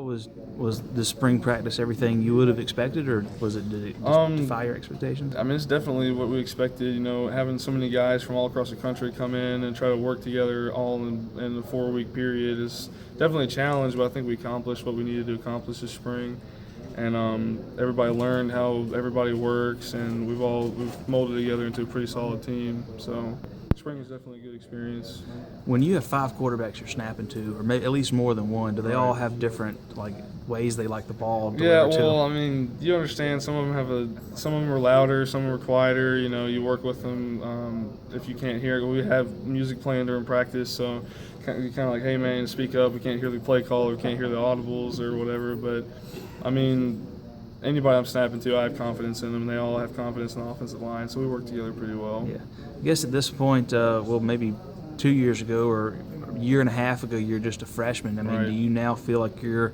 Was the spring practice everything you would have expected, or did it just defy your expectations? I mean, it's definitely what we expected. Having so many guys from all across the country come in and try to work together all in the 4-week period is definitely a challenge. But I think we accomplished what we needed to accomplish this spring, and everybody learned how everybody works, and we've molded together into a pretty solid team. So spring was definitely a good experience. When you have 5 quarterbacks you're snapping to, or maybe at least more than one, do they all Right. have different ways they like the ball Yeah, delivered to well, them? I mean, you understand. Some of them are louder, some are quieter. You work with them. If you can't hear, we have music playing during practice, so you kind of like, hey man, speak up. We can't hear the play call, or we can't hear the audibles or whatever. But I mean, anybody I'm snapping to, I have confidence in them. They all have confidence in the offensive line, so we work together pretty well. Yeah. I guess at this point, maybe 2 years ago or a year and a half ago, you're just a freshman. I mean, Right. do you now feel like you're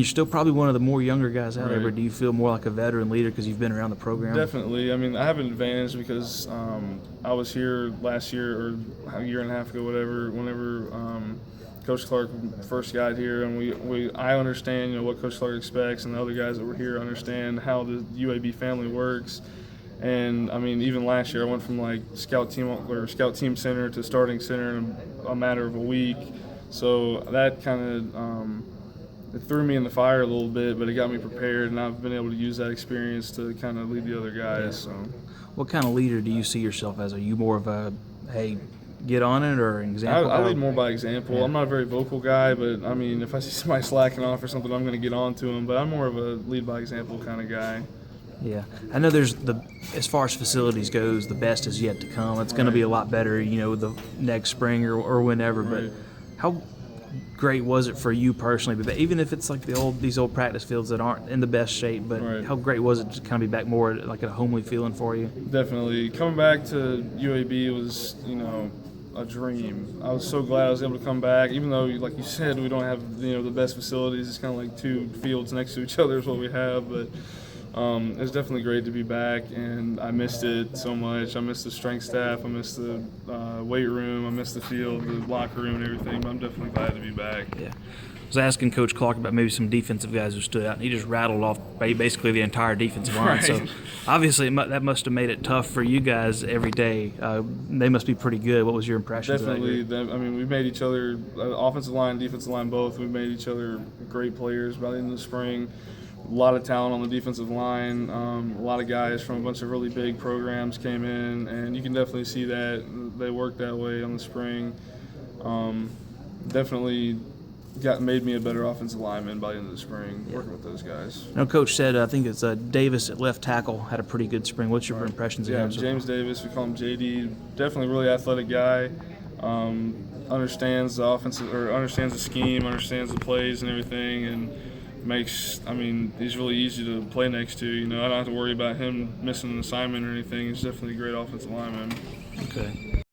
still probably one of the more younger guys out there, Right. but do you feel more like a veteran leader because you've been around the program? Definitely. I mean, I have an advantage because I was here last year or a year and a half ago, whenever Coach Clark first got here, and I understand what Coach Clark expects, and the other guys that were here understand how the UAB family works. And I mean, even last year, I went from scout team center to starting center in a matter of a week. So that kind of it threw me in the fire a little bit, but it got me prepared, and I've been able to use that experience to kind of lead the other guys. So, What kind of leader do you see yourself as? Are you more of a, hey, get on it, or an example? I lead more by example. Yeah. I'm not a very vocal guy, but I mean, if I see somebody slacking off or something, I'm going to get on to them. But I'm more of a lead by example kind of guy. Yeah, I know as far as facilities goes, the best is yet to come. It's going to be a lot better, the next spring or whenever. Right. But how great was it for you personally? But even if it's like these old practice fields that aren't in the best shape, but Right. how great was it to kind of be back more like a homely feeling for you? Definitely. Coming back to UAB was, a dream. I was so glad I was able to come back, even though, like you said, we don't have, the best facilities. It's kind of like 2 fields next to each other is what we have, but it's definitely great to be back, and I missed it so much. I missed the strength staff, I missed the weight room, I missed the field, the locker room and everything, but I'm definitely glad to be back. Yeah. I was asking Coach Clark about maybe some defensive guys who stood out, and he just rattled off basically the entire defensive line. Right. So obviously that must have made it tough for you guys every day. They must be pretty good. What was your impression? Definitely. I mean, we made each other, offensive line, defensive line, both. We made each other great players by the end of the spring. A lot of talent on the defensive line. A lot of guys from a bunch of really big programs came in, and you can definitely see that they worked that way on the spring. Definitely made me a better offensive lineman by the end of the spring, working with those guys. I know Coach said, I think it's Davis at left tackle had a pretty good spring. What's your impressions of Yeah, him? James Davis, we call him JD. Definitely really athletic guy. Understands the offensive, or understands the scheme, understands the plays and everything, and he's really easy to play next to. I don't have to worry about him missing an assignment or anything. He's definitely a great offensive lineman. Okay.